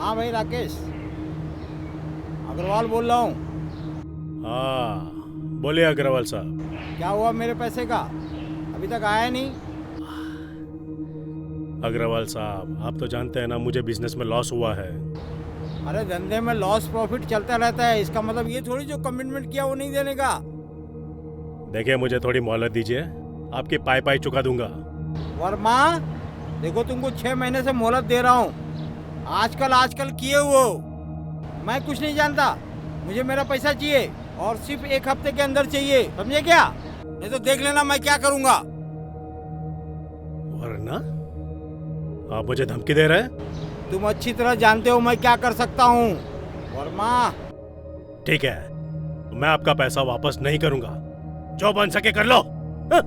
हाँ भाई राकेश, अग्रवाल बोल रहा हूँ। हाँ बोलिए अग्रवाल साहब। क्या हुआ मेरे पैसे का? अभी तक आया नहीं। अग्रवाल साहब आप तो जानते हैं ना, मुझे बिजनेस में लॉस हुआ है। अरे धंधे में लॉस प्रॉफिट चलता रहता है, इसका मतलब ये थोड़ी जो कमिटमेंट किया वो नहीं देने का। देखिए मुझे थोड़ी मोहलत दीजिए, आपकी पाई पाई चुका दूंगा। वर्मा देखो, तुमको 6 महीने से मोहलत दे रहा हूँ। आजकल किए हुए हो। मैं कुछ नहीं जानता, मुझे मेरा पैसा चाहिए और सिर्फ 1 हफ्ते के अंदर चाहिए, समझे क्या? नहीं तो देख लेना मैं क्या करूँगा। वरना आप मुझे धमकी दे रहे हैं? तुम अच्छी तरह जानते हो मैं क्या कर सकता हूँ वर्मा। ठीक है, मैं आपका पैसा वापस नहीं करूंगा, जो बन सके कर लो। हाँ?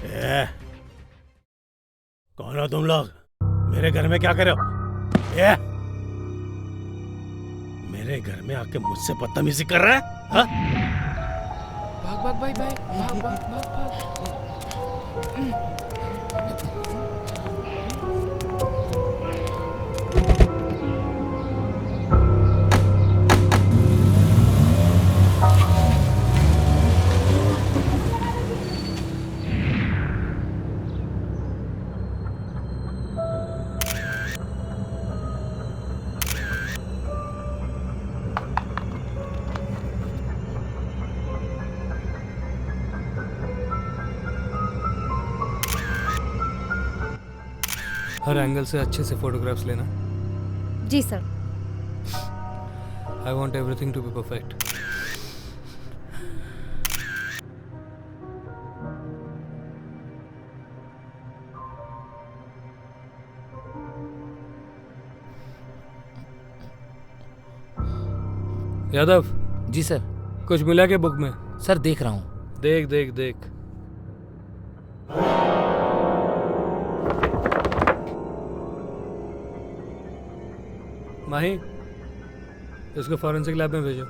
ए, कौन हो तुम लोग? मेरे घर में क्या कर रहे हो? मेरे घर में आके मुझसे बदतमीजी कर रहा है? हाँ? भाग भाग भाई भाई, भाग भाग भाग भाग। हर एंगल से अच्छे से फोटोग्राफ्स लेना। जी sir. I want everything to be perfect. Yadav. जी सर। कुछ मिला क्या बुक में? सर देख रहा हूँ। देख देख देख। माही, इसको फॉरेंसिक लैब में भेजो।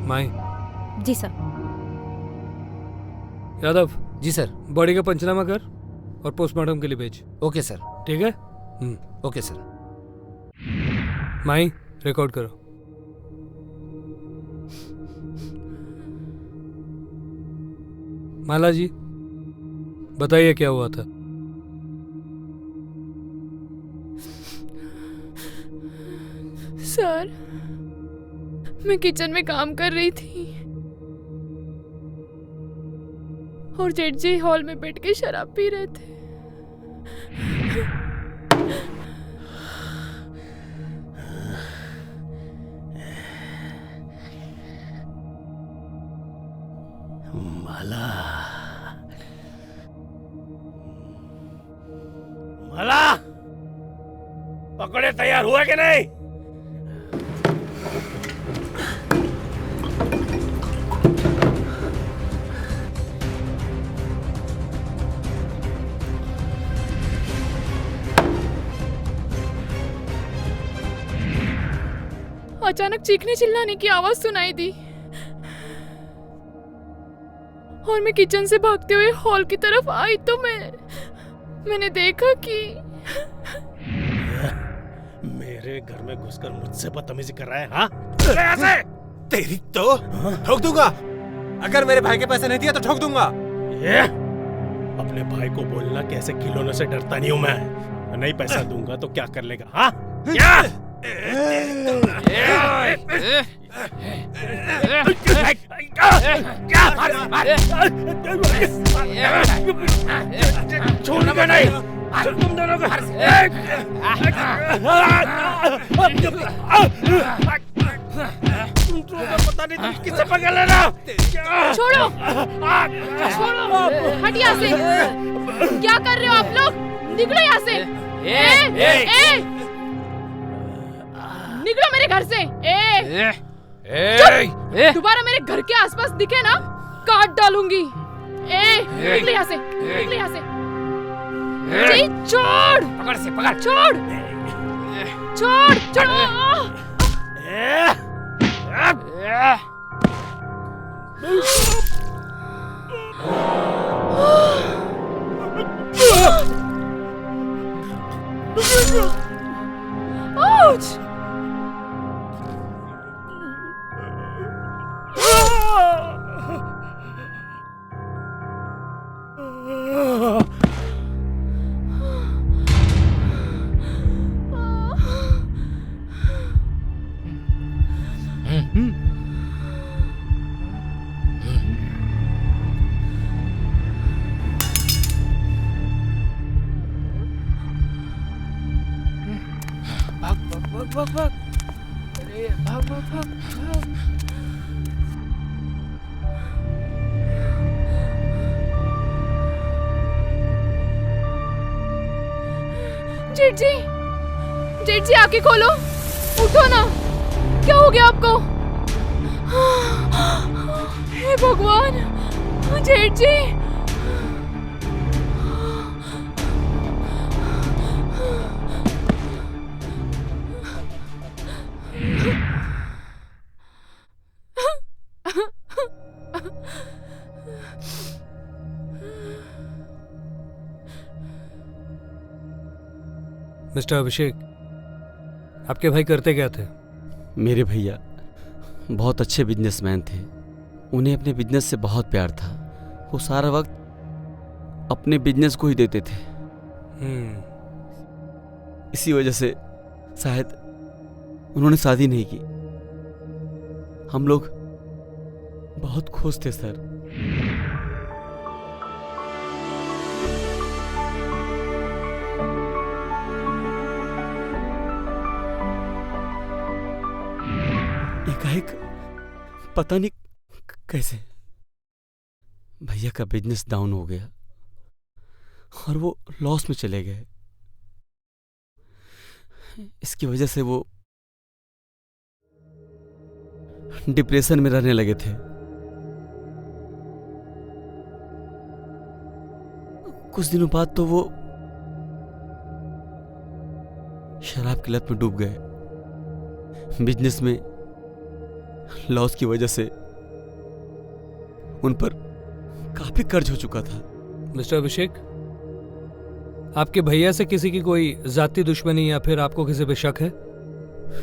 माही। जी सर। यादव। जी सर। बॉडी का पंचनामा कर और पोस्टमार्टम के लिए भेज। Okay sir. ठीक है? Okay sir. माही, रिकॉर्ड करो। माला जी, बताइए क्या हुआ था? सर, मैं किचन में काम कर रही थी और जेठ जी हॉल में बैठ के शराब पी रहे थे। माला, माला, पकड़े तैयार हुआ कि नहीं? अचानक चीखने चिल्लाने की आवाज सुनाई दी और मैं किचन से भागते हुए हॉल की तरफ आई तो मैंने देखा कि मेरे घर में घुसकर मुझसे बदतमीजी कर रहा है। हाँ? ऐसे? तेरी तो ठोक दूंगा। अगर मेरे भाई के पैसे नहीं दिया तो ठोक दूंगा। ये अपने भाई को बोलना कि ऐसे खिलौनों से डरता नहीं हूं मैं। नहीं पैसा दूंगा तो क्या कर लेगा? हाँ क्या? छोड़ूंगा नहीं तुम दोनों को। तुम पता नहीं तुम किससे पकड़ लेना। छोड़ो छोड़ो, हट यहाँ से। क्या कर रहे हो आप लोग? निकलो यहाँ से। निकलो मेरे घर से। दोबारा मेरे घर के आसपास दिखे ना, काट डालूंगी। निकलो यहाँ से, निकलो यहाँ से। जी, छोड़, पकड़ से पकड़। छोड़ छोड़ छोड़। Ouch! भाग भाग, अरे भाग भाग भाग भाग। जेठ जी, जेठ जी आंखें खोलो, उठो ना। क्या हो गया आपको? हे भगवान, जेठ जी। मिस्टर अभिषेक, आपके भाई करते क्या थे? मेरे भैया बहुत अच्छे बिजनेसमैन थे। उन्हें अपने बिजनेस से बहुत प्यार था। वो सारा वक्त अपने बिजनेस को ही देते थे। इसी वजह से शायद उन्होंने शादी नहीं की। हम लोग बहुत खुश थे सर। एकाएक पता नहीं कैसे भैया का बिजनेस डाउन हो गया और वो लॉस में चले गए। इसकी वजह से वो डिप्रेशन में रहने लगे थे। कुछ दिनों बाद तो वो शराब की लत में डूब गए। बिजनेस में लॉस की वजह से उन पर काफी कर्ज हो चुका था। मिस्टर अभिषेक, आपके भैया से किसी की कोई जाती दुश्मनी या फिर आपको किसी पे शक है?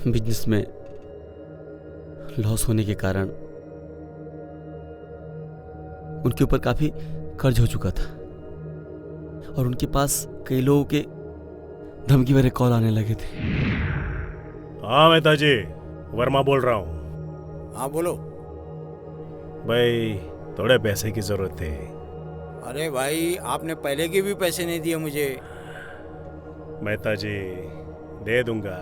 बिजनेस में लॉस होने के कारण उनके ऊपर काफी कर्ज हो चुका था और उनके पास कई लोगों के धमकी भरे कॉल आने लगे थे। हाँ मेहता जी, वर्मा बोल रहा हूँ। हाँ बोलो भाई, थोड़े पैसे की जरूरत थी। अरे भाई, आपने पहले के भी पैसे नहीं दिए मुझे। मेहता जी दे दूंगा।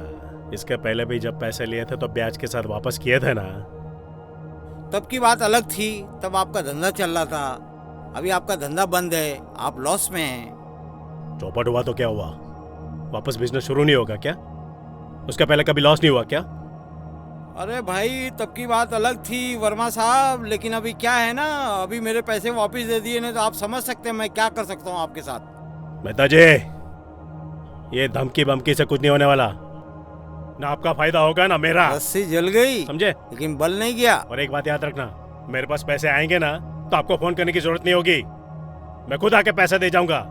इसके पहले भी जब पैसे लिए थे तो ब्याज के साथ वापस किए थे ना। तब की बात अलग थी, तब आपका धंधा चल रहा था। अभी आपका धंधा बंद है, आप लॉस में हैं। चौपट हुआ तो क्या हुआ? वापस बिजनेस शुरू नहीं होगा क्या? उसका पहले कभी लॉस नहीं हुआ क्या? अरे भाई, तब की बात अलग थी वर्मा साहब, लेकिन अभी क्या है ना, अभी मेरे पैसे वापस दे दिए नहीं तो आप समझ सकते हैं मैं क्या कर सकता हूँ आपके साथ। मेहता जी, ये धमकी बमकी से कुछ नहीं होने वाला। ना आपका फायदा होगा ना मेरा। रस्सी जल गई, समझे? लेकिन बल नहीं गया। और एक बात याद रखना, मेरे पास पैसे आएंगे ना तो आपको फोन करने की जरूरत नहीं होगी। मैं खुद आके पैसे दे जाऊंगा।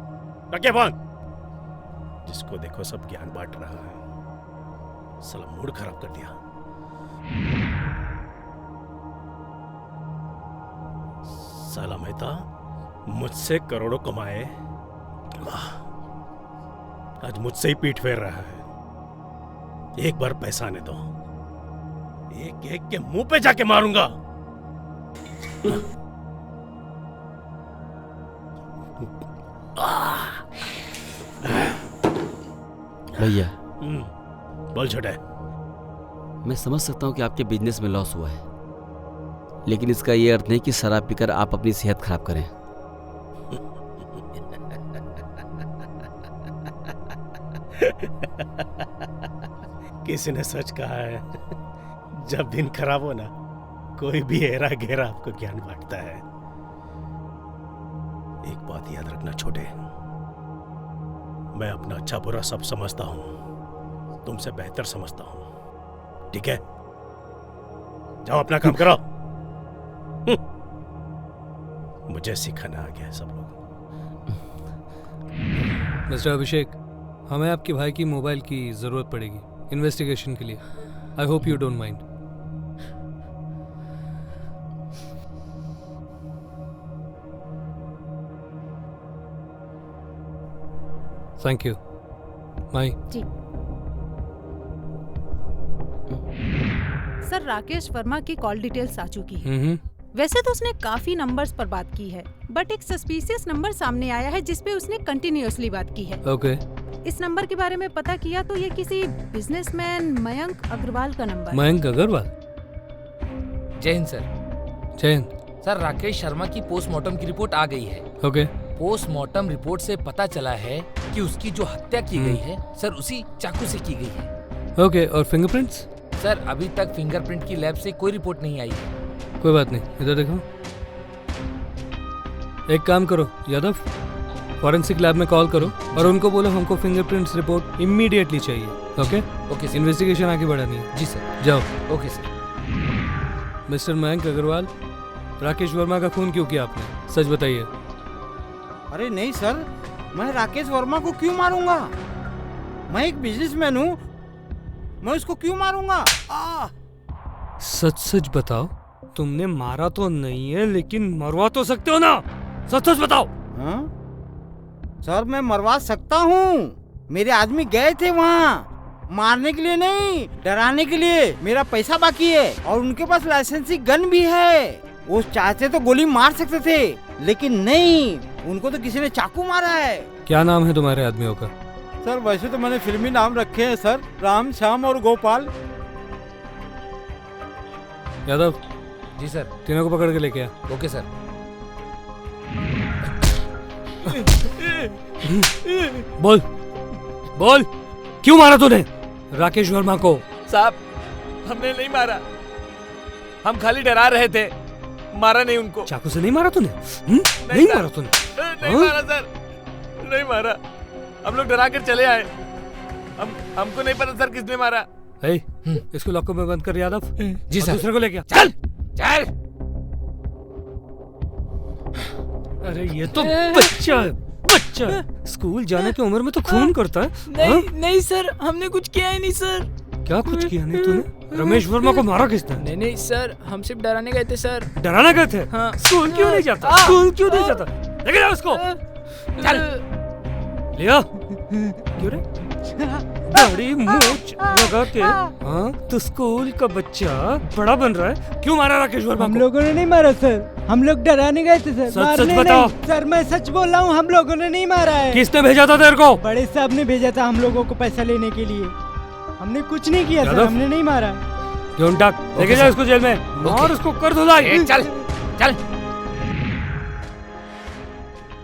रखिए फोन। जिसको देखो सब ज्ञान बांट रहा है। साला मूड खराब कर दिया। साला मेहता मुझसे करोड़ों कमाए, आज मुझसे ही पीठ फेर रहा है। एक बार पैसा आने दो, एक एक के मुंह पे जाके मारूंगा। भैया, बोल छोटे। मैं समझ सकता हूँ कि आपके बिजनेस में लॉस हुआ है, लेकिन इसका ये अर्थ नहीं कि शराब पीकर आप अपनी सेहत खराब करें। किसी ने सच कहा है, जब दिन खराब हो ना, कोई भी हेरा घेरा आपको ज्ञान बांटता है। एक बात याद रखना छोटे, मैं अपना अच्छा बुरा सब समझता हूं, तुमसे बेहतर समझता हूं, ठीक है? जाओ अपना काम करो। मुझे सिखाना आ गया सब लोग। मिस्टर अभिषेक, हमें आपके भाई की मोबाइल की जरूरत पड़ेगी इन्वेस्टिगेशन के लिए। I hope you don't mind. Thank you. माई जी सर, राकेश वर्मा की कॉल डिटेल्स आ चुकी है। वैसे तो उसने काफी नंबर्स पर बात की है, बट एक सस्पिशियस नंबर सामने आया है जिसपे उसने कंटिन्यूअसली बात की है। ओके। इस नंबर के बारे में पता किया तो ये किसी बिजनेसमैन मयंक अग्रवाल का नंबर है। मयंक अग्रवाल? जय हिंद सर। जय हिंद। सर, राकेश शर्मा की पोस्टमार्टम की रिपोर्ट आ गई है। ओके। पोस्टमार्टम रिपोर्ट से पता चला है कि उसकी जो हत्या की गई है सर, उसी चाकू से की गई है। ओके, और फिंगरप्रिंट्स? सर, अभी तक फिंगरप्रिंट की लैब से कोई रिपोर्ट नहीं आई है। कोई बात नहीं, इधर देखो। एक काम करो यादव, फॉरेंसिक लैब में कॉल करो और उनको बोलो हमको फिंगरप्रिंट्स रिपोर्ट इमीडिएटली चाहिए। ओके? Okay sir. इन्वेस्टिगेशन आगे बढ़ानी है। जी सर। जाओ। Okay sir. Mister Mayank Agarwal, Rakesh Verma का खून क्यों किया आपने? सच बताइए। अरे नहीं सर, मैं राकेश वर्मा को क्यों मारूंगा? मैं एक बिजनेसमैन हूँ, मैं उसको क्यों मारूंगा? सच सच बताओ, तुमने मारा तो नहीं है लेकिन मरवा तो सकते हो ना? सच सच बताओ। हाँ? सर, मैं मरवा सकता हूँ। मेरे आदमी गए थे वहाँ मारने के लिए नहीं, डराने के लिए। मेरा पैसा बाकी है और उनके पास लाइसेंसी गन भी है। वो चाहते तो गोली मार सकते थे, लेकिन नहीं, उनको तो किसी ने चाकू मारा है। क्या नाम है तुम्हारे आदमियों का? सर, वैसे तो मैंने फिल्मी नाम रखे हैं सर, राम, श्याम और गोपाल। यादव, जी सर। तीनों को पकड़ के लेके आ। Okay sir. बोल बोल, क्यों मारा तूने राकेश वर्मा को? साहब, हमने नहीं मारा, हम खाली डरा रहे थे, मारा नहीं उनको। चाकू से नहीं मारा तूने? नहीं मारा तूने? नहीं मारा सर, नहीं मारा। हम लोग डरा कर चले आए, हमको नहीं पता सर किसने मारा। इसको लॉकअप में बंद कर यादव। जी सर। दूसरे को लेके आ। चल चल। अरे ये तो बच्चा है, बच्चा है। स्कूल जाने की उम्र में तो खून करता है। नहीं नहीं सर, हमने कुछ किया ही नहीं सर। क्या कुछ किया नहीं तूने? रमेश वर्मा को मारा किसने? नहीं नहीं सर, हम सिर्फ डराने गए थे सर। डराना गए थे? हाँ। स्कूल क्यों नहीं जाता? स्कूल क्यों नहीं जाता? लेके जाओ उसको। चल। लिया। क्यों रे? बड़ी मूंछ लगा के, हाँ? तो स्कूल का बच्चा बड़ा बन रहा है, क्यों मारा राकेश वर्मा को? हम लोगों ने नहीं मारा सर, हम लोग डराने गए थे सर। सच सच बताओ। सर, मैं सच बोल रहा हूँ, हम लोगों ने नहीं मारा है। किसने भेजा था तेरे को? बड़े साहब ने भेजा था हम लोगों को पैसा लेने के लिए। हमने कुछ नहीं किया सर, हमने नहीं मारा। क्यों डाक? लेके जा इसको जेल में और उसको कर धुलाई। चल चल।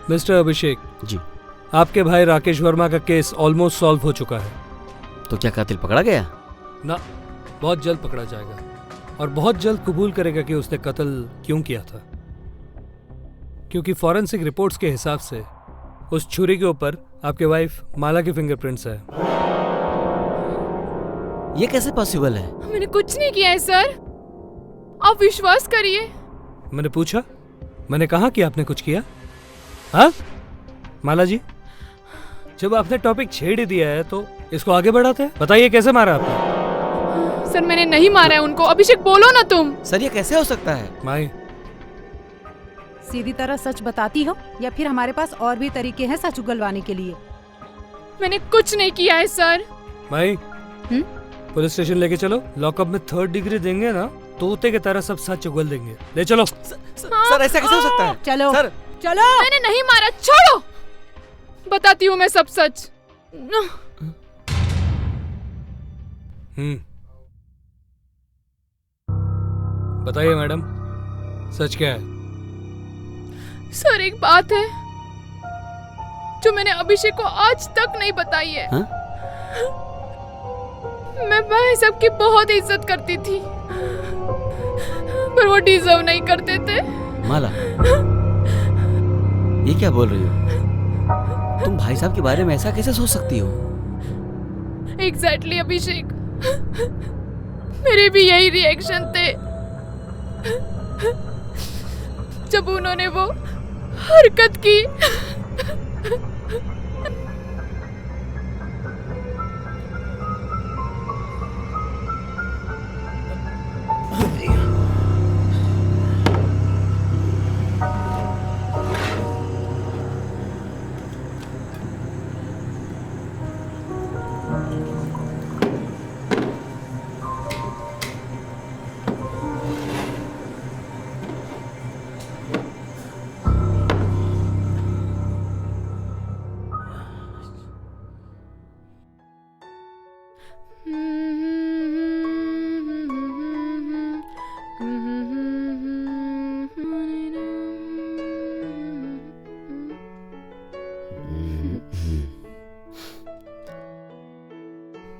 मिस्टर अभिषेक जी, आपके भाई राकेश वर्मा का केस ऑलमोस्ट सॉल्व हो चुका है। तो क्या कातिल पकड़ा गया? ना, बहुत जल्द पकड़ा जाएगा और बहुत जल्द कबूल करेगा कि उसने कत्ल क्यों किया था, क्योंकि फॉरेंसिक रिपोर्ट्स के हिसाब से उस छुरी के ऊपर आपके वाइफ माला के फिंगरप्रिंट्स है। ये कैसे पॉसिबल है? मैंने कुछ नहीं किया है सर, आप विश्वास करिए। मैंने पूछा, मैंने कहा कि आपने कुछ किया? हाँ माला जी, जब आपने टॉपिक छेड़ ही दिया है तो इसको आगे बढ़ाते हैं। बताइए कैसे मारा आपने? सर, मैंने नहीं मारा है उनको। अभिषेक, बोलो ना तुम। सर, ये कैसे हो सकता है? माई, सीधी तरह सच बताती हो या फिर हमारे पास और भी तरीके हैं सच उगलवाने के लिए? मैंने कुछ नहीं किया है सर। भाई पुलिस स्टेशन लेके चलो, लॉकअप में 3rd डिग्री देंगे ना, तोते की तरह सब सच उगल देंगे। ले चलो। सर ऐसा कैसे हो सकता है? चलो सर चलो। मैंने नहीं मारा, छोड़ो। बताती हूँ मैं सब सच। बताइए मैडम, सच क्या है? सर एक बात है जो मैंने अभिषेक को आज तक नहीं बताई है। हा? मैं भाई साहब की बहुत इज्जत करती थी, पर वो डिजर्व नहीं करते थे। माला, ये क्या बोल रही हो? तुम भाई साहब के बारे में ऐसा कैसे सोच सकती हो? एग्जैक्टली अभिषेक, मेरे भी यही रिएक्शन थे जब उन्होंने वो हरकत की।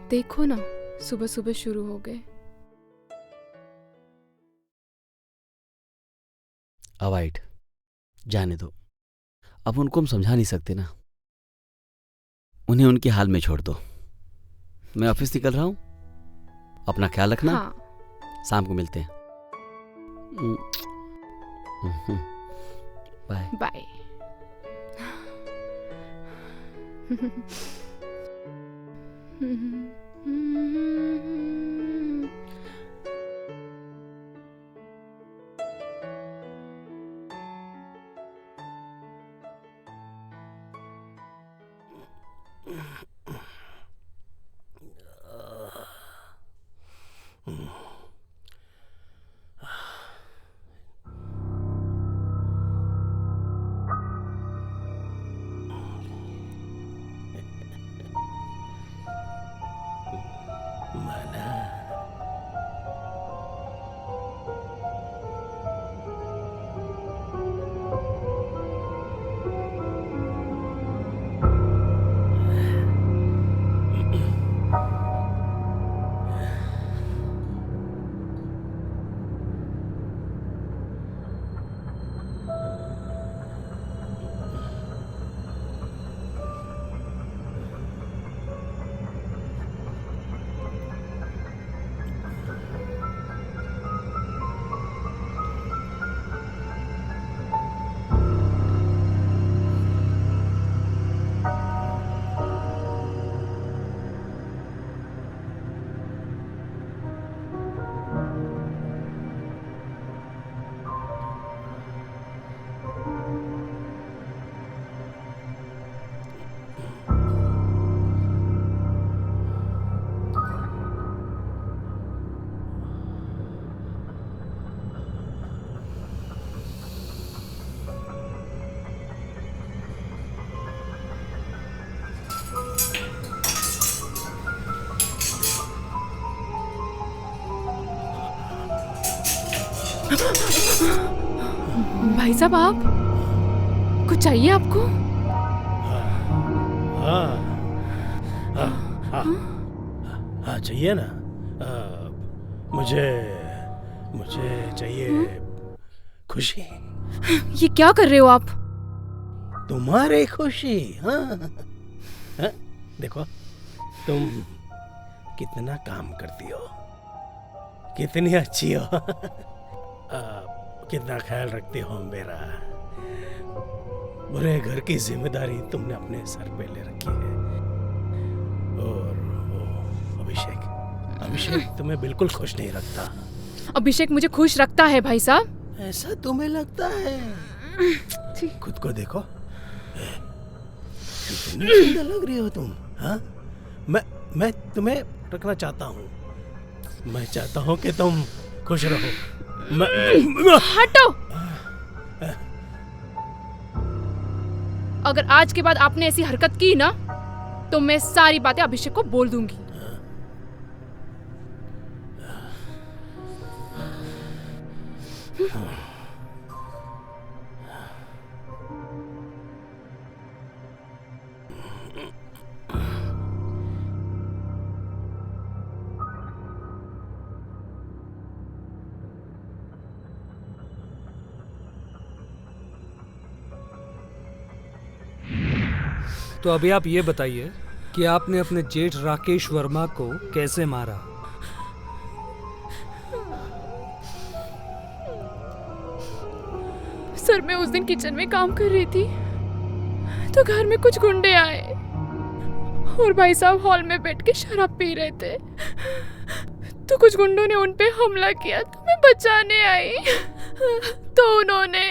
देखो ना, सुबह सुबह शुरू हो गए। अवॉइड, जाने दो। अब उनको हम समझा नहीं सकते ना, उन्हें उनके हाल में छोड़ दो। मैं ऑफिस निकल रहा हूँ, अपना ख्याल रखना। हाँ। शाम को मिलते हैं। Bye bye. भाई साहब, आप कुछ चाहिए आपको? हाँ चाहिए ना। मुझे चाहिए खुशी। ये क्या कर रहे हो आप? तुम्हारी खुशी। हाँ, देखो तुम कितना काम करती हो, कितनी अच्छी हो, कितना ख्याल रखती हो मेरा। बुरे घर की जिम्मेदारी तुमने अपने सर पे ले रखी है। और वो अभिषेक तुम्हें बिल्कुल खुश नहीं रखता। अभिषेक मुझे खुश रखता है भाई साहब। ऐसा तुम्हें लगता है? खुद को देखो, कितनी सुंदर लग रही हो तुम। हाँ, मैं तुम्हें रखना चाहता हूँ। मैं चाहता हूँ कि तुम खुश रहो। हटो। अगर आज के बाद आपने ऐसी हरकत की ना, तो मैं सारी बातें अभिषेक को बोल दूंगी। तो अभी आप ये बताइए कि आपने अपने जेठ राकेश वर्मा को कैसे मारा? सर, मैं उस दिन किचन में काम कर रही थी तो घर में कुछ गुंडे आए और भाई साहब हॉल में बैठ के शराब पी रहे थे। तो कुछ गुंडों ने उन पे हमला किया तो मैं बचाने आई, तो उन्होंने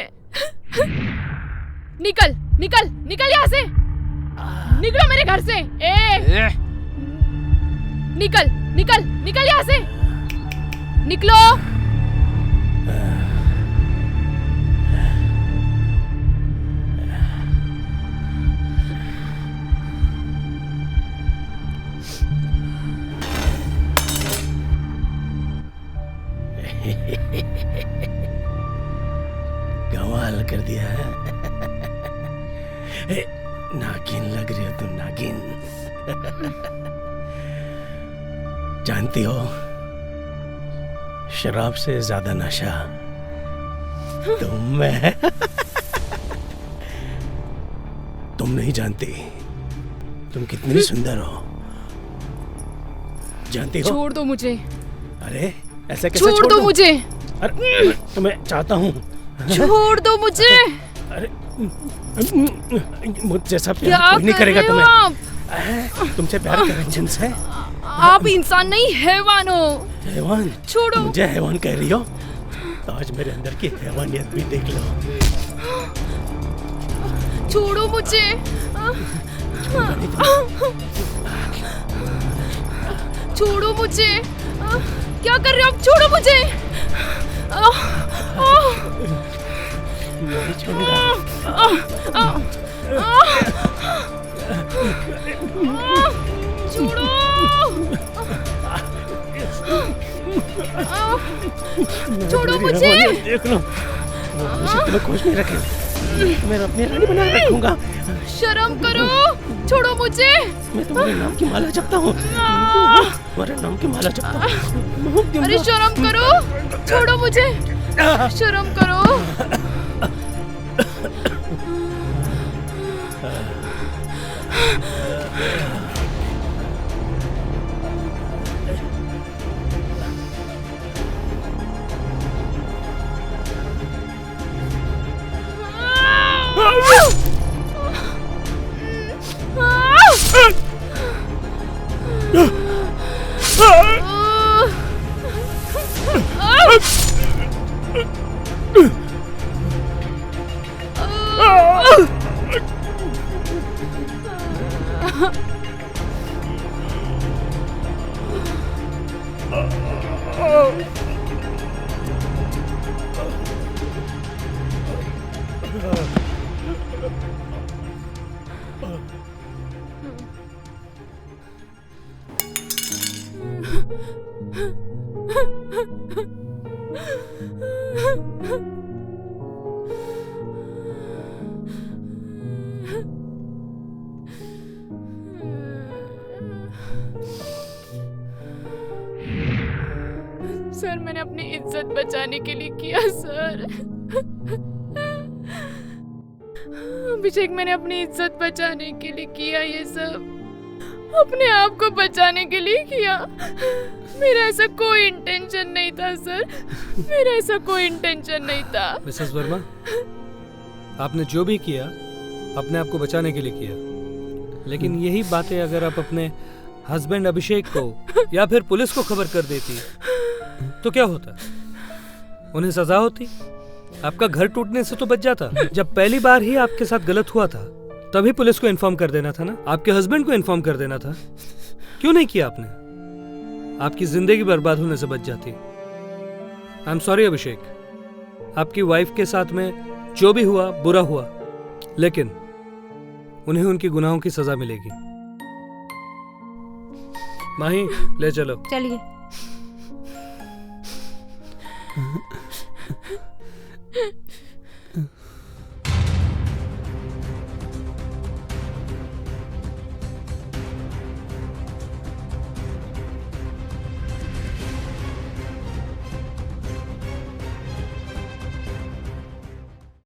निकल निकल निकल यहाँ से, निकलो मेरे घर से। निकल निकल निकल यहाँ से, निकलो। कमाल कर दिया है। नागिन लग रही हो तुम, नागिन। जानती हो, शराब से ज्यादा नशा तुम में है। तुम नहीं जानती तुम कितनी सुंदर हो। जानती हो? छोड़ दो मुझे। अरे ऐसा कैसे छोड़ दो मुझे। अरे तुम्हें चाहता हूँ। छोड़ दो मुझे। अरे मुझसे सब प्यार कोई नहीं करेगा तुम्हें। तुमसे प्यार करें जिनसे। आप इंसान नहीं, हैवान हो। हैवान? छोड़ो। मुझे हैवान कह रही हो? तो आज मेरे अंदर की हैवानियत भी देख लो। छोड़ो मुझे। छोड़ो मुझे। क्या कर रहे हो आप? छोड़ो मुझे। नहीं छोड़ूंगा। छोड़ो। छोड़ो मुझे। देख लो, मुझे तुम्हें खुश नहीं रखेगा। मैं अपनी रानी बना रखूंगा। शर्म करो। छोड़ो मुझे। मैं तुम्हारे नाम की माला जपता हूँ। तुम्हारे नाम की माला जपता हूँ। अरे शर्म करो। छोड़ो मुझे। शर्म करो। सर, मैंने अपनी इज्जत बचाने के लिए किया सर। अभिषेक, मैंने अपनी इज्जत बचाने के लिए किया ये सब। अपने आप को बचाने के लिए किया। मेरा ऐसा कोई इंटेंशन नहीं था सर। मेरा ऐसा कोई इंटेंशन नहीं था। मिसेस वर्मा, आपने जो भी किया अपने आप को बचाने के लिए किया, लेकिन यही बातें अगर आप अपने हस्बैंड अभिषेक को या फिर पुलिस को खबर कर देती तो क्या होता? उन्हें सजा होती? आपका घर टूटने से तो बच जाता। जब पहली बार ही आपके साथ गलत हुआ था तभी पुलिस को इन्फॉर्म कर देना था ना, आपके हस्बैंड को इन्फॉर्म कर देना था। क्यों नहीं किया आपने? आपकी जिंदगी बर्बाद होने से बच जाती। आई एम सॉरी अभिषेक, आपकी वाइफ के साथ में जो भी हुआ बुरा हुआ, लेकिन उन्हें उनकी गुनाहों की सजा मिलेगी। माही ले चलो। चलिए।